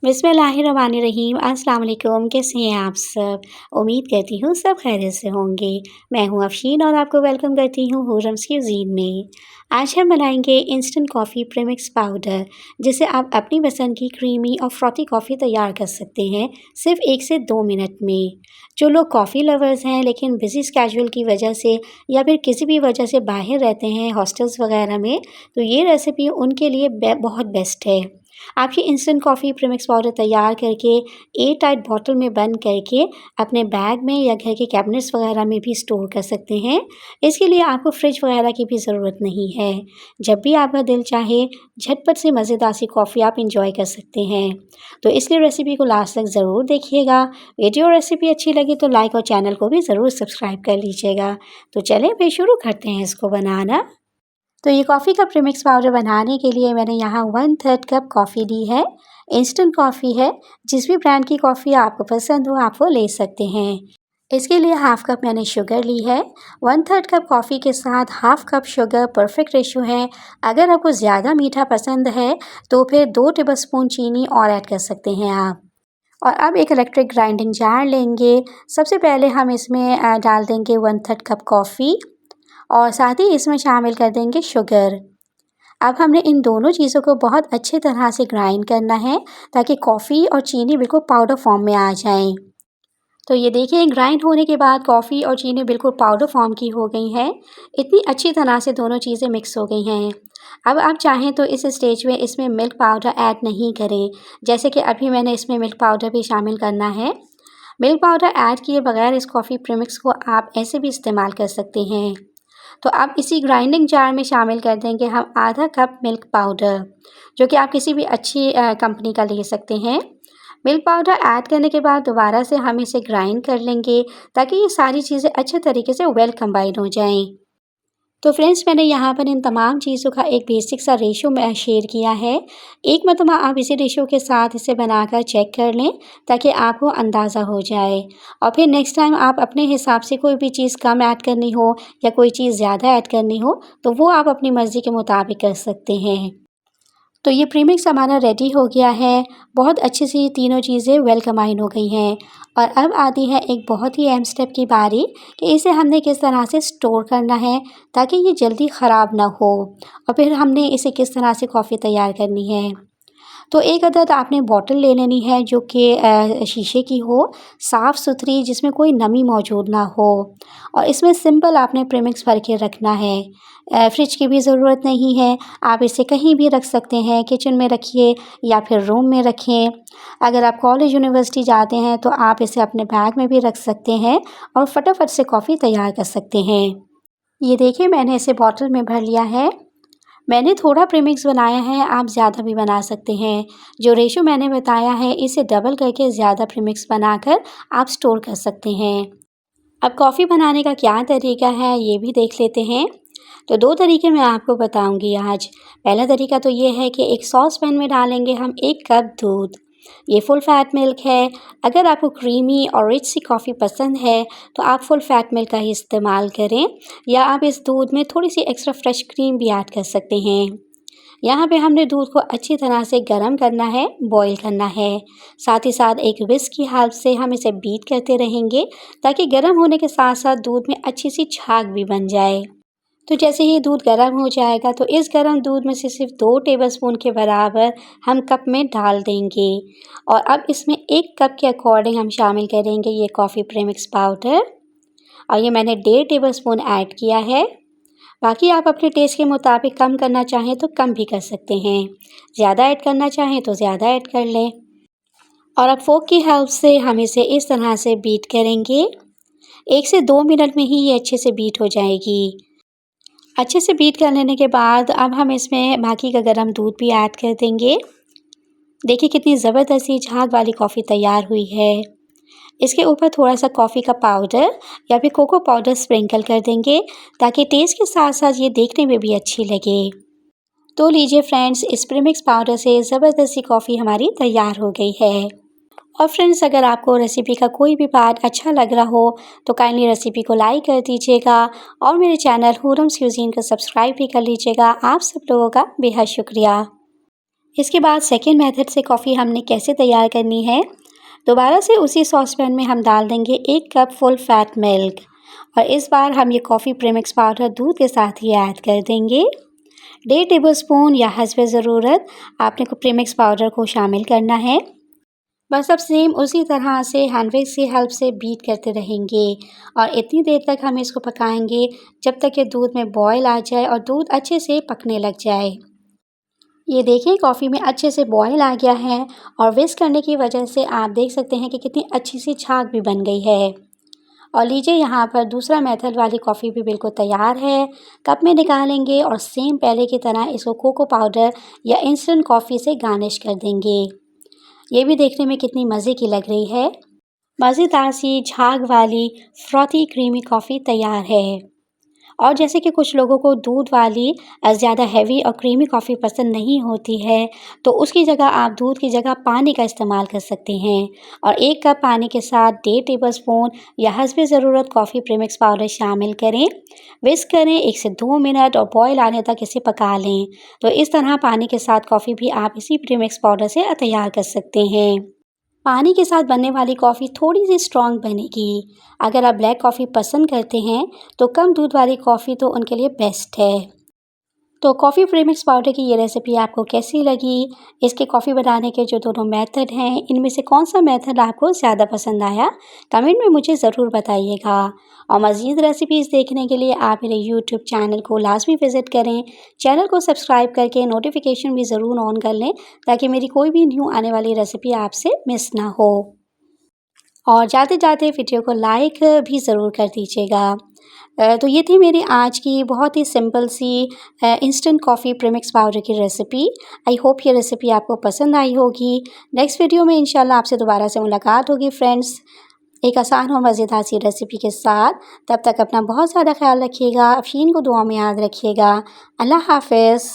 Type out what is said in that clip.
बिस्मिल्लाहिर्रहमानिर्रहीम। अस्सलाम वालेकुम। कैसे हैं आप सब? उम्मीद करती हूँ सब खैरियत से होंगे। मैं हूँ अफ़शीन और आपको वेलकम करती हूँ हुरम्स क्यूज़ीन में। आज हम बनाएंगे इंस्टेंट कॉफ़ी प्रीमिक्स पाउडर, जिसे आप अपनी पसंद की क्रीमी और फ्रॉथी कॉफ़ी तैयार कर सकते हैं सिर्फ 1 से 2 मिनट में। जो लोग कॉफ़ी लवर्स हैं लेकिन बिज़ी स्केड्यूल की वजह से या फिर किसी भी वजह से बाहर रहते हैं हॉस्टल्स वगैरह में, तो ये रेसिपी उनके लिए बहुत बेस्ट है। आप ये इंस्टेंट कॉफ़ी प्रीमिक्स पाउडर तैयार करके एयर टाइट बॉटल में बंद करके अपने बैग में या घर के कैबिनेट्स वगैरह में भी स्टोर कर सकते हैं। इसके लिए आपको फ्रिज वगैरह की भी ज़रूरत नहीं है। जब भी आपका दिल चाहे झटपट से मज़ेदार सी कॉफ़ी आप इंजॉय कर सकते हैं। तो इसलिए रेसिपी को लास्ट तक ज़रूर देखिएगा। वीडियो रेसिपी अच्छी लगी तो लाइक और चैनल को भी ज़रूर सब्सक्राइब कर लीजिएगा। तो चलें फिर शुरू करते हैं इसको बनाना। तो ये कॉफ़ी का प्रीमिक्स पाउडर बनाने के लिए मैंने यहाँ 1/3 कप कॉफ़ी ली है। इंस्टेंट कॉफ़ी है, जिस भी ब्रांड की कॉफ़ी आपको पसंद हो आप वो ले सकते हैं। इसके लिए हाफ़ कप मैंने शुगर ली है। 1/3 कप कॉफ़ी के साथ half cup sugar perfect ratio है। अगर आपको ज़्यादा मीठा पसंद है तो फिर 2 टेबलस्पून चीनी और ऐड कर सकते हैं आप। और अब एक इलेक्ट्रिक ग्राइंडिंग जार लेंगे। सबसे पहले हम इसमें डाल देंगे 1/3 कप कॉफ़ी और साथ ही इसमें शामिल कर देंगे शुगर। अब हमने इन दोनों चीज़ों को बहुत अच्छी तरह से ग्राइंड करना है ताकि कॉफ़ी और चीनी बिल्कुल पाउडर फॉर्म में आ जाएं। तो ये देखिए ग्राइंड होने के बाद कॉफ़ी और चीनी बिल्कुल पाउडर फॉर्म की हो गई हैं। इतनी अच्छी तरह से दोनों चीज़ें मिक्स हो गई हैं। अब आप चाहें तो इस स्टेज में इसमें मिल्क पाउडर ऐड नहीं करें, जैसे कि अभी मैंने इसमें मिल्क पाउडर भी शामिल करना है। मिल्क पाउडर ऐड किए बगैर इस कॉफ़ी प्रीमिक्स को आप ऐसे भी इस्तेमाल कर सकते हैं। तो अब इसी ग्राइंडिंग जार में शामिल कर देंगे हम आधा कप मिल्क पाउडर, जो कि आप किसी भी अच्छी कंपनी का ले सकते हैं। मिल्क पाउडर ऐड करने के बाद दोबारा से हम इसे ग्राइंड कर लेंगे ताकि ये सारी चीज़ें अच्छे तरीके से वेल कंबाइन हो जाएं। तो फ्रेंड्स, मैंने यहाँ पर इन तमाम चीज़ों का एक बेसिक सा रेशो मैं शेयर किया है। एक मरतबा आप इसी रेशो के साथ इसे बनाकर चेक कर लें ताकि आपको अंदाज़ा हो जाए और फिर नेक्स्ट टाइम आप अपने हिसाब से कोई भी चीज़ कम ऐड करनी हो या कोई चीज़ ज़्यादा ऐड करनी हो तो वो आप अपनी मर्ज़ी के मुताबिक कर सकते हैं। तो ये प्रीमिक्स हमारा रेडी हो गया है। बहुत अच्छी सी तीनों चीज़ें वेल कंबाइन हो गई हैं और अब आती है एक बहुत ही अहम स्टेप की बारी कि इसे हमने किस तरह से स्टोर करना है ताकि ये जल्दी ख़राब ना हो और फिर हमने इसे किस तरह से कॉफ़ी तैयार करनी है। तो एक अदद आपने बॉटल ले लेनी है जो कि शीशे की हो, साफ़ सुथरी, जिसमें कोई नमी मौजूद ना हो और इसमें सिंपल आपने प्रीमिक्स भर के रखना है। फ्रिज की भी ज़रूरत नहीं है, आप इसे कहीं भी रख सकते हैं, किचन में रखिए या फिर रूम में रखें। अगर आप कॉलेज यूनिवर्सिटी जाते हैं तो आप इसे अपने बैग में भी रख सकते हैं और फटाफट से कॉफ़ी तैयार कर सकते हैं। ये देखिए मैंने इसे बॉटल में भर लिया है। मैंने थोड़ा प्रीमिक्स बनाया है, आप ज़्यादा भी बना सकते हैं। जो रेशो मैंने बताया है इसे डबल करके ज़्यादा प्रीमिक्स बनाकर आप स्टोर कर सकते हैं। अब कॉफ़ी बनाने का क्या तरीका है ये भी देख लेते हैं। तो 2 तरीके मैं आपको बताऊंगी आज। पहला तरीका तो ये है कि एक सॉस पैन में डालेंगे हम 1 कप दूध। ये फुल फैट मिल्क है। अगर आपको क्रीमी और रिच सी कॉफ़ी पसंद है तो आप फुल फैट मिल्क का ही इस्तेमाल करें या आप इस दूध में थोड़ी सी एक्स्ट्रा फ्रेश क्रीम भी ऐड कर सकते हैं। यहाँ पे हमने दूध को अच्छी तरह से गर्म करना है, बॉईल करना है। साथ ही साथ एक विस्क की हेल्प से हम इसे बीट करते रहेंगे ताकि गर्म होने के साथ साथ दूध में अच्छी सी छाग भी बन जाए। तो जैसे ही दूध गर्म हो जाएगा तो इस गर्म दूध में से सिर्फ 2 टेबलस्पून के बराबर हम कप में डाल देंगे और अब इसमें 1 कप के अकॉर्डिंग हम शामिल करेंगे ये कॉफ़ी प्रीमिक्स पाउडर और ये मैंने 1.5 टेबलस्पून ऐड किया है। बाकी आप अपने टेस्ट के मुताबिक कम करना चाहें तो कम भी कर सकते हैं, ज़्यादा ऐड करना चाहें तो ज़्यादा ऐड कर लें। और अब फोक की हेल्प से हम इसे इस तरह से बीट करेंगे। 1 से 2 मिनट में ही ये अच्छे से बीट हो जाएगी। अच्छे से बीट कर लेने के बाद अब हम इसमें बाकी का गर्म दूध भी ऐड कर देंगे। देखिए कितनी ज़बरदस्त सी झाग वाली कॉफ़ी तैयार हुई है। इसके ऊपर थोड़ा सा कॉफ़ी का पाउडर या फिर कोको पाउडर स्प्रिंकल कर देंगे ताकि टेस्ट के साथ साथ ये देखने में भी अच्छी लगे। तो लीजिए फ्रेंड्स, इस प्रीमिक्स पाउडर से ज़बरदस्त सी कॉफ़ी हमारी तैयार हो गई है। और फ्रेंड्स, अगर आपको रेसिपी का कोई भी पार्ट अच्छा लग रहा हो तो काइंडली रेसिपी को लाइक कर दीजिएगा और मेरे चैनल हुरम्स क्यूज़ीन को सब्सक्राइब भी कर लीजिएगा। आप सब लोगों का बेहद शुक्रिया। इसके बाद सेकेंड मेथड से कॉफ़ी हमने कैसे तैयार करनी है, दोबारा से उसी सॉसपैन में हम डाल देंगे 1 कप फुल फैट मिल्क और इस बार हम ये कॉफ़ी प्रीमिक्स पाउडर दूध के साथ ही ऐड कर देंगे। 1.5 टेबलस्पून या हस्बे ज़रूरत आपने को प्रीमिक्स पाउडर को शामिल करना है। बस अब सेम उसी तरह से हैंड विक्स की हेल्प से बीट करते रहेंगे और इतनी देर तक हम इसको पकाएंगे जब तक कि दूध में बॉयल आ जाए और दूध अच्छे से पकने लग जाए। ये देखिए कॉफ़ी में अच्छे से बॉयल आ गया है और विस्क करने की वजह से आप देख सकते हैं कि कितनी अच्छी सी छाग भी बन गई है। और लीजिए यहाँ पर दूसरा मेथड वाली कॉफ़ी भी बिल्कुल तैयार है। कप में निकालेंगे और सेम पहले की तरह इसको कोको पाउडर या इंस्टेंट कॉफ़ी से गार्निश कर देंगे। ये भी देखने में कितनी मज़े की लग रही है। मज़ेदार सी झाग वाली फ्रॉथी क्रीमी कॉफ़ी तैयार है। और जैसे कि कुछ लोगों को दूध वाली ज़्यादा हैवी और क्रीमी कॉफ़ी पसंद नहीं होती है, तो उसकी जगह आप दूध की जगह पानी का इस्तेमाल कर सकते हैं और 1 कप पानी के साथ 1.5 टेबलस्पून या हस्बे ज़रूरत कॉफ़ी प्रीमिक्स पाउडर शामिल करें। विस्क करें 1 से 2 मिनट और बॉयल आने तक इसे पका लें। तो इस तरह पानी के साथ कॉफ़ी भी आप इसी प्रीमिक्स पाउडर से तैयार कर सकते हैं। पानी के साथ बनने वाली कॉफ़ी थोड़ी-सी स्ट्रॉन्ग बनेगी। अगर आप ब्लैक कॉफ़ी पसंद करते हैं, तो कम दूध वाली कॉफ़ी तो उनके लिए बेस्ट है। तो कॉफ़ी प्रीमिक्स पाउडर की ये रेसिपी आपको कैसी लगी? इसके कॉफ़ी बनाने के जो दोनों मेथड हैं, इनमें से कौन-सा मेथड आपको ज़्यादा पसंद आया? कमेंट में मुझे ज़रूर बताइएगा। और मज़ीद रेसिपीज़ देखने के लिए आप मेरे यूट्यूब चैनल को लाज़मी विज़िट करें। चैनल को सब्सक्राइब करके नोटिफ़िकेशन भी ज़रूर ऑन कर लें, ताकि मेरी कोई भी न्यू आने वाली रेसिपी आपसे मिस ना हो। और जाते-जाते वीडियो को लाइक भी ज़रूर कर दीजिएगा। तो ये थी मेरी आज की बहुत ही सिंपल सी इंस्टेंट कॉफ़ी प्रीमिक्स पाउडर की रेसिपी। आई होप ये रेसिपी आपको पसंद आई होगी। नेक्स्ट वीडियो में इंशाल्लाह आपसे दोबारा से मुलाकात होगी फ्रेंड्स, एक आसान और मज़ेदार सी रेसिपी के साथ। तब तक अपना बहुत ज़्यादा ख़्याल रखिएगा। अफ़ीन को दुआ में याद रखिएगा। अल्लाह हाफ़िज़।